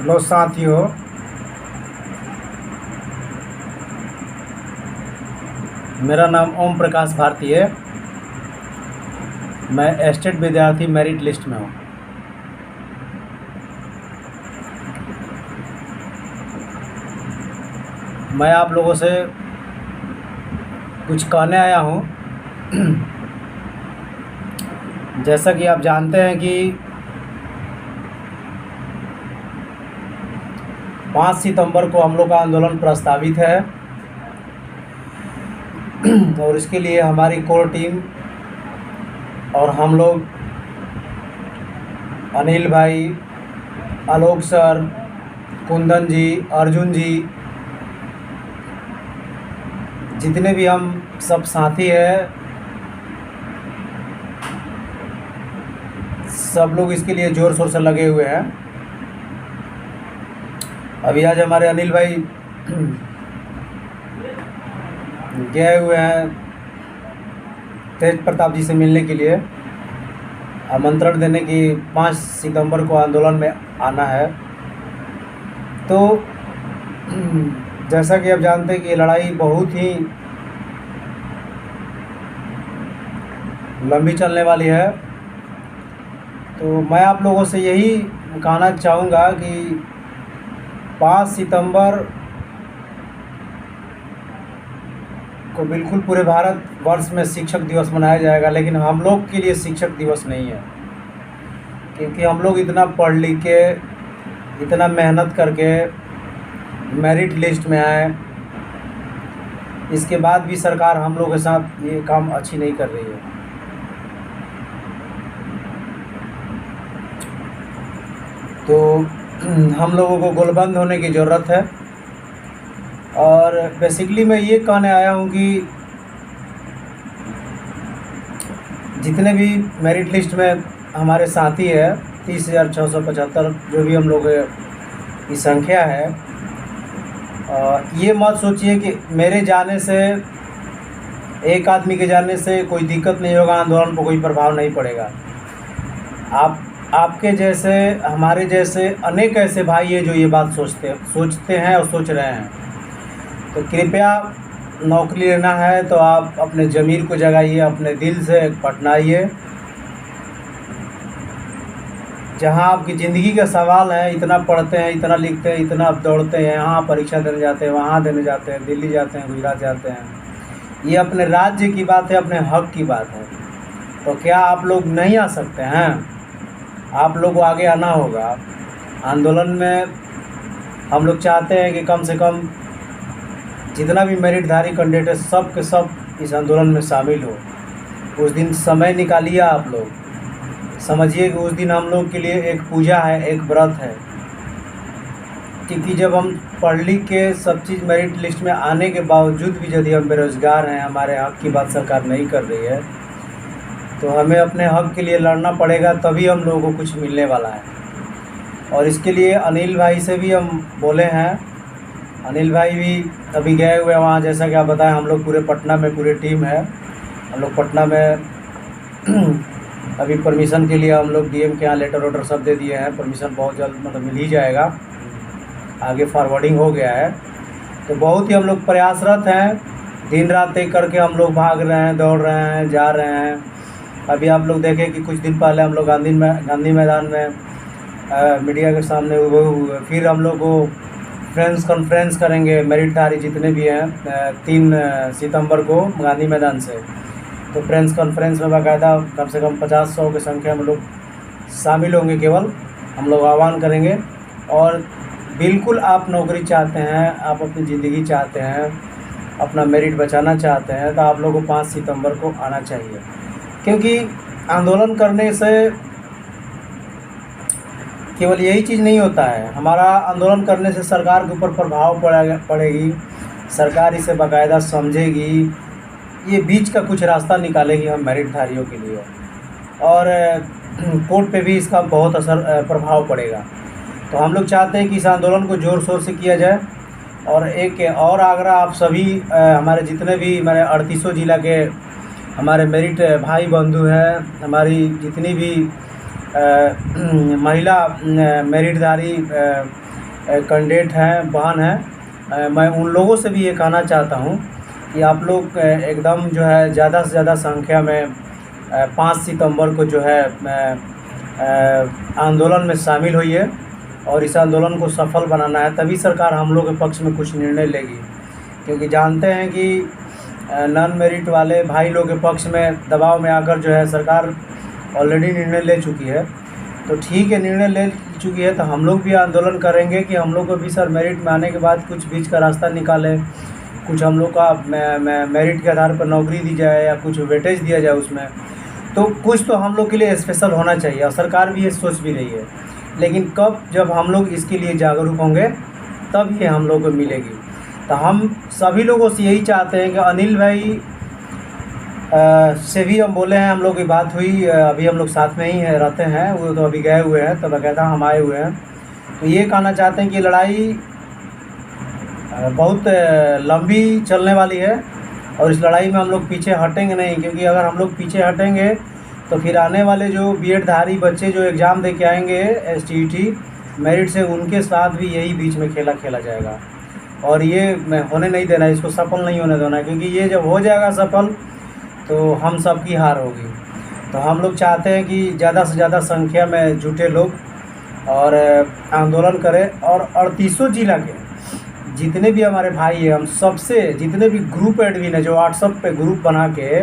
Hello साथियों, मेरा नाम ओम प्रकाश भारती है। मैं एस्टेट विद्यार्थी मेरिट लिस्ट में हूँ। मैं आप लोगों से कुछ कहने आया हूँ। जैसा कि आप जानते हैं कि 5 सितंबर को हम लोग का आंदोलन प्रस्तावित है और इसके लिए हमारी कोर टीम और हम लोग अनिल भाई, आलोक सर, कुंदन जी, अर्जुन जी, जितने भी हम सब साथी हैं, सब लोग इसके लिए ज़ोर शोर से लगे हुए हैं। अभी आज हमारे अनिल भाई गए हुए हैं तेज प्रताप जी से मिलने के लिए, आमंत्रण देने की 5 सितंबर को आंदोलन में आना है। तो जैसा कि आप जानते हैं कि ये लड़ाई बहुत ही लंबी चलने वाली है। तो मैं आप लोगों से यही कहना चाहूँगा कि 5 सितंबर को बिल्कुल पूरे भारत वर्ष में शिक्षक दिवस मनाया जाएगा, लेकिन हम लोग के लिए शिक्षक दिवस नहीं है, क्योंकि हम लोग इतना पढ़ लिख के, इतना मेहनत करके मेरिट लिस्ट में आए, इसके बाद भी सरकार हम लोग के साथ ये काम अच्छी नहीं कर रही है। तो हम लोगों को गोलबंद होने की ज़रूरत है। और बेसिकली मैं ये कहने आया हूँ कि जितने भी मेरिट लिस्ट में हमारे साथी है 30,675 जो भी हम लोग की संख्या है, ये मत सोचिए कि मेरे जाने से, एक आदमी के जाने से कोई दिक्कत नहीं होगा, आंदोलन पर कोई प्रभाव नहीं पड़ेगा। आपके जैसे, हमारे जैसे अनेक ऐसे भाई हैं जो ये बात सोचते हैं और सोच रहे हैं। तो कृपया नौकरी लेना है तो आप अपने ज़मीर को जगाइए, अपने दिल से पढ़ना आइए। जहाँ आपकी ज़िंदगी का सवाल है, इतना पढ़ते हैं, इतना लिखते हैं, इतना आप दौड़ते हैं, यहाँ परीक्षा देने जाते हैं, वहाँ देने जाते हैं, दिल्ली जाते हैं, गुजरात जाते हैं, ये अपने राज्य की बात है, अपने हक की बात है। तो क्या आप लोग नहीं आ सकते हैं? आप लोग को आगे आना होगा। आंदोलन में हम लोग चाहते हैं कि कम से कम जितना भी मेरिटधारी कैंडिडेट है, सब के सब इस आंदोलन में शामिल हो। उस दिन समय निकालिए। आप लोग समझिए कि उस दिन हम लोग के लिए एक पूजा है, एक व्रत है, क्योंकि जब हम पढ़ लिख के सब चीज़ मेरिट लिस्ट में आने के बावजूद भी यदि हम बेरोज़गार हैं, हमारे हक़ की बात सरकार नहीं कर रही है, तो हमें अपने हक़ के लिए लड़ना पड़ेगा, तभी हम लोगों को कुछ मिलने वाला है। और इसके लिए अनिल भाई से भी हम बोले हैं। अनिल भाई भी अभी गए हुए हैं वहाँ, जैसा कि आप बताएं। हम लोग पूरे पटना में पूरी टीम है। हम लोग पटना में अभी परमिशन के लिए हम लोग डीएम के यहाँ लेटर वेटर सब दे दिए हैं। परमिशन बहुत जल्द मतलब मिल ही जाएगा, आगे फॉरवर्डिंग हो गया है। तो बहुत ही हम लोग प्रयासरत हैं, दिन रात एक करके हम लोग भाग रहे हैं, दौड़ रहे हैं, जा रहे हैं। अभी आप लोग देखें कि कुछ दिन पहले हम लोग गांधी मैदान में मीडिया के सामने हुए। फिर हम लोग को फ्रेंड्स कॉन्फ्रेंस करेंगे, मेरिटधारी जितने भी हैं 3 सितंबर को गांधी मैदान से। तो फ्रेंड्स कॉन्फ्रेंस में बाकायदा कम से कम 50-100 की संख्या में लोग शामिल होंगे। केवल हम लोग आह्वान करेंगे। और बिल्कुल आप नौकरी चाहते हैं, आप अपनी ज़िंदगी चाहते हैं, अपना मेरिट बचाना चाहते हैं, तो आप लोगों को 5 सितंबर को आना चाहिए। क्योंकि आंदोलन करने से केवल यही चीज़ नहीं होता है। हमारा आंदोलन करने से सरकार के ऊपर प्रभाव पड़ेगी, सरकार इसे बाकायदा समझेगी, ये बीच का कुछ रास्ता निकालेगी हम मेरिटधारियों के लिए, और कोर्ट पे भी इसका बहुत प्रभाव पड़ेगा। तो हम लोग चाहते हैं कि इस आंदोलन को ज़ोर शोर से किया जाए। और एक और आग्रह आप सभी हमारे जितने भी हमारे 38 ज़िला के हमारे मेरिट भाई बंधु हैं, हमारी जितनी भी महिला मेरिटधारी कैंडिडेट हैं, बहन हैं, मैं उन लोगों से भी ये कहना चाहता हूँ कि आप लोग एकदम जो है ज़्यादा से ज़्यादा संख्या में 5 सितंबर को जो है आंदोलन में शामिल होइए और इस आंदोलन को सफल बनाना है, तभी सरकार हम लोग के पक्ष में कुछ निर्णय लेगी। क्योंकि जानते हैं कि नॉन मेरिट वाले भाई लोग के पक्ष में दबाव में आकर जो है सरकार ऑलरेडी निर्णय ले चुकी है। तो ठीक है, निर्णय ले चुकी है तो हम लोग भी आंदोलन करेंगे कि हम लोग को भी सर मेरिट में आने के बाद कुछ बीच का रास्ता निकालें, कुछ हम लोग का मेरिट के आधार पर नौकरी दी जाए या कुछ वेटेज दिया जाए उसमें। तो कुछ तो हम लोग के लिए स्पेशल होना चाहिए और सरकार भी ये सोच भी रही है। लेकिन कब जब हम लोग इसके लिए जागरूक होंगे तब ये हम लोग को मिलेगी। तो हम सभी लोगों से यही चाहते हैं कि अनिल भाई से भी हम बोले हैं, हम लोग की बात हुई, अभी हम लोग साथ में ही है रहते हैं, वो तो अभी गए हुए हैं, तो बकायदा हम आए हुए हैं। तो ये कहना चाहते हैं कि लड़ाई बहुत लंबी चलने वाली है और इस लड़ाई में हम लोग पीछे हटेंगे नहीं। क्योंकि अगर हम लोग पीछे हटेंगे तो फिर आने वाले जो बीएड धारी बच्चे जो एग्ज़ाम दे के आएंगे एसटीईटी मेरिट से, उनके साथ भी यही बीच में खेला खेला जाएगा और ये होने नहीं देना, इसको सफल नहीं होने देना। क्योंकि ये जब हो जाएगा सफल तो हम सब की हार होगी। तो हम लोग चाहते हैं कि ज़्यादा से ज़्यादा संख्या में जुटे लोग और आंदोलन करें और 38 जिला के जितने भी हमारे भाई हैं, हम सबसे जितने भी ग्रुप एडमिन है जो व्हाट्सअप पे ग्रुप बना के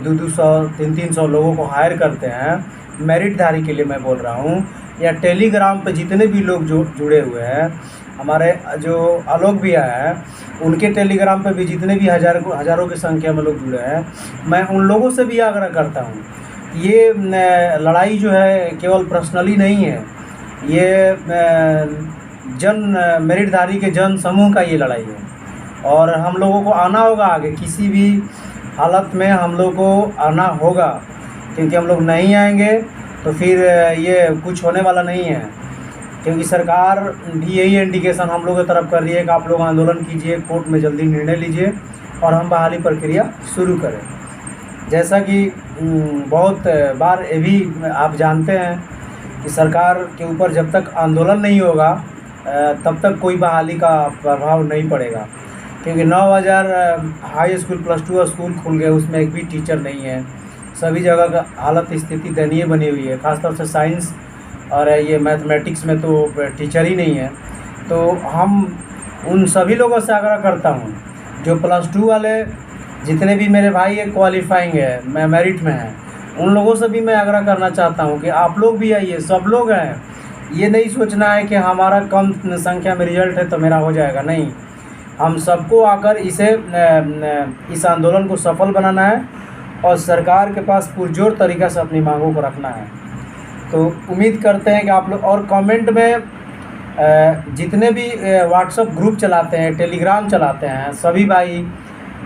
200 300 लोगों को हायर करते हैं मेरिटधारी के लिए मैं बोल रहा हूँ, या टेलीग्राम पे जितने भी लोग जो जुड़े हुए हैं, हमारे जो आलोक भैया हैं उनके टेलीग्राम पे भी जितने भी हज़ारों की संख्या में लोग जुड़े हैं, मैं उन लोगों से भी आग्रह करता हूँ ये लड़ाई जो है केवल पर्सनली नहीं है, ये मेरिटधारी के जन समूह का ये लड़ाई है और हम लोगों को आना होगा आगे, किसी भी हालत में हम लोग को आना होगा। क्योंकि हम लोग नहीं आएंगे तो फिर ये कुछ होने वाला नहीं है। क्योंकि सरकार भी यही इंडिकेशन हम लोगों की तरफ कर रही है कि आप लोग आंदोलन कीजिए, कोर्ट में जल्दी निर्णय लीजिए और हम बहाली प्रक्रिया शुरू करें। जैसा कि बहुत बार ये भी आप जानते हैं कि सरकार के ऊपर जब तक आंदोलन नहीं होगा तब तक कोई बहाली का प्रभाव नहीं पड़ेगा। क्योंकि 9000 हाई स्कूल +2 स्कूल खुल गए, उसमें एक भी टीचर नहीं है। सभी जगह का हालत स्थिति दयनीय बनी हुई है, ख़ासतौर से साइंस और ये मैथमेटिक्स में तो टीचर ही नहीं है। तो हम उन सभी लोगों से आग्रह करता हूँ जो +2 वाले जितने भी मेरे भाई है क्वालिफाइंग है, मैं मेरिट में है, उन लोगों से भी मैं आग्रह करना चाहता हूँ कि आप लोग भी आइए, सब लोग हैं। ये नहीं सोचना है कि हमारा कम संख्या में रिजल्ट है तो मेरा हो जाएगा, नहीं। हम सबको आकर इस आंदोलन को सफल बनाना है और सरकार के पास पुरजोर तरीक़ा से अपनी मांगों को रखना है। तो उम्मीद करते हैं कि आप लोग और कमेंट में जितने भी व्हाट्सएप ग्रुप चलाते हैं, टेलीग्राम चलाते हैं, सभी भाई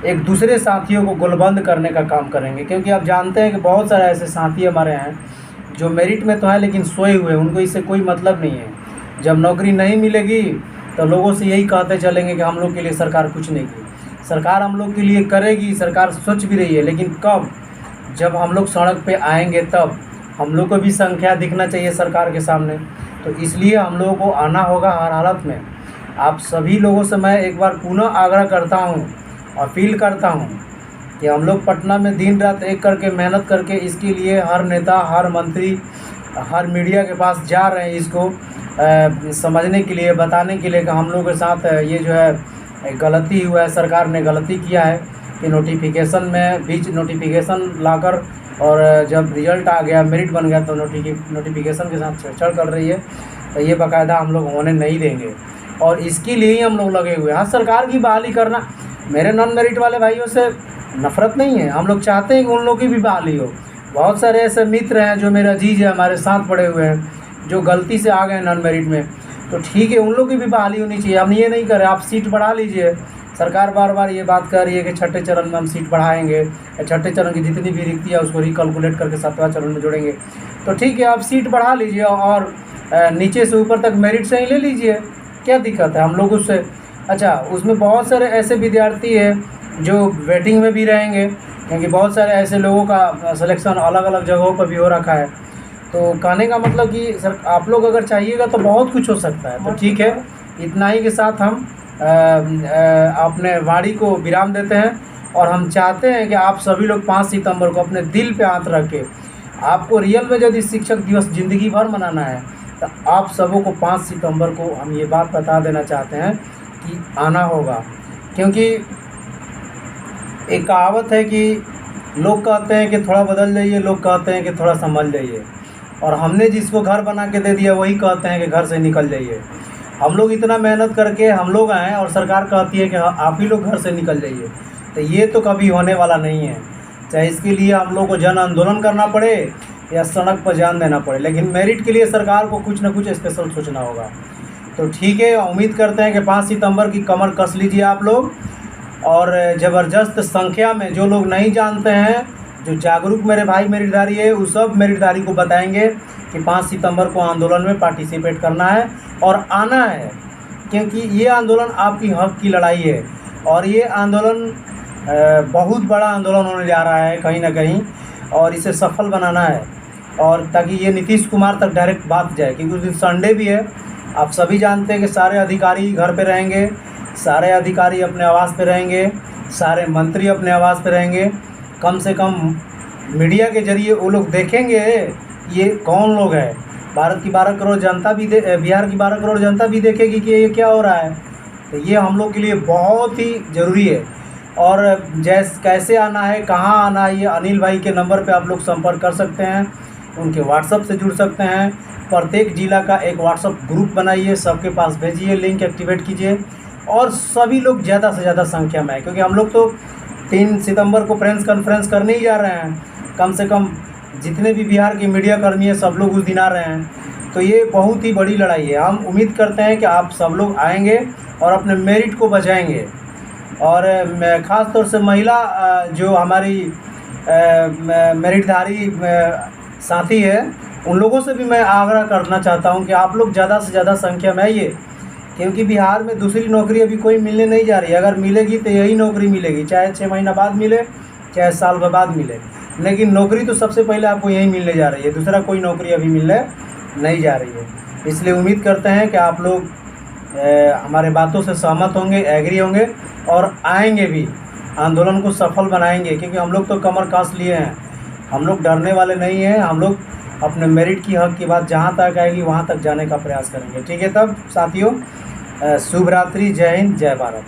एक दूसरे साथियों को गोलबंद करने का काम करेंगे। क्योंकि आप जानते हैं कि बहुत सारे ऐसे साथी हमारे हैं जो मेरिट में तो है लेकिन सोए हुए हैं, उनको इससे कोई मतलब नहीं है। जब नौकरी नहीं मिलेगी तो लोगों से यही कहते चलेंगे कि हम लोग के लिए सरकार कुछ नहीं की। सरकार हम लोग के लिए करेगी, सरकार सोच भी रही है, लेकिन कब? जब हम लोग सड़क पे आएंगे तब हम लोग को भी संख्या दिखना चाहिए सरकार के सामने। तो इसलिए हम लोगों को आना होगा हर हालत में। आप सभी लोगों से मैं एक बार पुनः आग्रह करता हूँ, अपील करता हूँ कि हम लोग पटना में दिन रात एक करके मेहनत करके इसके लिए हर नेता, हर मंत्री, हर मीडिया के पास जा रहे हैं इसको समझने के लिए, बताने के लिए कि हम लोग के साथ ये जो है गलती हुआ है, सरकार ने गलती किया है कि नोटिफिकेशन में बीच नोटिफिकेशन लाकर और जब रिज़ल्ट आ गया, मेरिट बन गया तो नोटिफिकेशन के साथ छेड़छाड़ कर रही है। तो ये बाकायदा हम लोग होने नहीं देंगे और इसके लिए ही हम लोग लगे हुए हैं। हाँ, सरकार की बहाली करना, मेरे नॉन मेरिट वाले भाइयों से नफ़रत नहीं है, हम लोग चाहते हैं कि उन लोग की भी बहाली हो। बहुत सारे ऐसे मित्र हैं जो मेरे अजीज़ है, हमारे साथ पड़े हुए हैं, जो गलती से आ गए नॉन मेरिट में, तो ठीक है, उन लोग की भी बहाली होनी चाहिए। हम ये नहीं करें, आप सीट बढ़ा लीजिए। सरकार बार बार ये बात कर रही है कि छठे चरण में हम सीट बढ़ाएंगे, छठे चरण की जितनी भी रिक्ति है उसको रिकैलकुलेट करके 7वां चरण में जोड़ेंगे। तो ठीक है, आप सीट बढ़ा लीजिए और नीचे से ऊपर तक मेरिट से ही ले लीजिए, क्या दिक्कत है? हम लोग उससे अच्छा, उसमें बहुत सारे ऐसे विद्यार्थी हैं जो वेटिंग में भी रहेंगे, क्योंकि बहुत सारे ऐसे लोगों का सिलेक्शन अलग अलग जगहों पर भी हो रखा है। तो कहने का मतलब कि सर आप लोग अगर चाहिएगा तो बहुत कुछ हो सकता है। तो ठीक है, इतना ही के साथ हम अपने वाणी को विराम देते हैं। और हम चाहते हैं कि आप सभी लोग 5 सितंबर को अपने दिल पे हाथ रख के, आपको रियल में यदि शिक्षक दिवस ज़िंदगी भर मनाना है तो आप सबों को 5 सितंबर को हम ये बात बता देना चाहते हैं कि आना होगा। क्योंकि एक कहावत है कि लोग कहते हैं कि थोड़ा बदल जाइए, लोग कहते हैं कि थोड़ा संभल जाइए, और हमने जिसको घर बना के दे दिया वही कहते हैं कि घर से निकल जाइए। हम लोग इतना मेहनत करके हम लोग आए और सरकार कहती है कि आप ही लोग घर से निकल जाइए, तो ये तो कभी होने वाला नहीं है। चाहे इसके लिए हम लोग को जन आंदोलन करना पड़े या सड़क पर जान देना पड़े, लेकिन मेरिट के लिए सरकार को कुछ ना कुछ स्पेशल सोचना होगा। तो ठीक है, उम्मीद करते हैं कि 5 सितंबर की कमर कस लीजिए आप लोग, और ज़बरदस्त संख्या में जो लोग नहीं जानते हैं, जो जागरूक मेरे भाई मेरिटधारी है, उस सब मेरिटधारी को बताएंगे कि 5 सितंबर को आंदोलन में पार्टिसिपेट करना है और आना है। क्योंकि ये आंदोलन आपकी हक की लड़ाई है, और ये आंदोलन बहुत बड़ा आंदोलन होने जा रहा है कहीं ना कहीं, और इसे सफल बनाना है, और ताकि ये नीतीश कुमार तक डायरेक्ट बात जाए। क्योंकि उस दिन संडे भी है, आप सभी जानते हैं कि सारे अधिकारी घर पे रहेंगे, सारे अधिकारी अपने आवास पे रहेंगे, सारे मंत्री अपने आवास पे रहेंगे। कम से कम मीडिया के जरिए वो लोग देखेंगे ये कौन लोग हैं। भारत की 12 करोड़ जनता भी बिहार की 12 करोड़ जनता भी देखेगी कि ये क्या हो रहा है। तो ये हम लोग के लिए बहुत ही ज़रूरी है। और कैसे आना है, कहाँ आना है, ये अनिल भाई के नंबर पे आप लोग संपर्क कर सकते हैं, उनके व्हाट्सएप से जुड़ सकते हैं। प्रत्येक जिला का एक व्हाट्सएप ग्रुप बनाइए, सबके पास भेजिए, लिंक एक्टिवेट कीजिए, और सभी लोग ज़्यादा से ज़्यादा संख्या में आए। क्योंकि हम लोग तो 3 सितंबर को प्रेस कॉन्फ्रेंस करने ही जा रहे हैं। कम से कम जितने भी बिहार के मीडिया कर्मी हैं सब लोग उस दिन आ रहे हैं। तो ये बहुत ही बड़ी लड़ाई है। हम उम्मीद करते हैं कि आप सब लोग आएंगे और अपने मेरिट को बचाएंगे। और ख़ास तौर से महिला जो हमारी मेरिटधारी साथी है, उन लोगों से भी मैं आग्रह करना चाहता हूं कि आप लोग ज़्यादा से ज़्यादा संख्या में आइए। क्योंकि बिहार में दूसरी नौकरी अभी कोई मिलने नहीं जा रही है। अगर मिलेगी तो यही नौकरी मिलेगी, चाहे 6 महीना बाद मिले, चाहे साल भर बाद मिले, लेकिन नौकरी तो सबसे पहले आपको यही मिलने जा रही है। दूसरा कोई नौकरी अभी मिलने नहीं जा रही है। इसलिए उम्मीद करते हैं कि आप लोग हमारे बातों से सहमत होंगे, एग्री होंगे और आएंगे भी, आंदोलन को सफल बनाएंगे। क्योंकि हम लोग तो कमर कस लिए हैं, हम लोग डरने वाले नहीं हैं। हम लोग अपने मेरिट की हक की बात जहाँ तक आएगी वहाँ तक जाने का प्रयास करेंगे। ठीक है, तब साथियों, शुभ रात्रि, जय हिंद, जय भारत।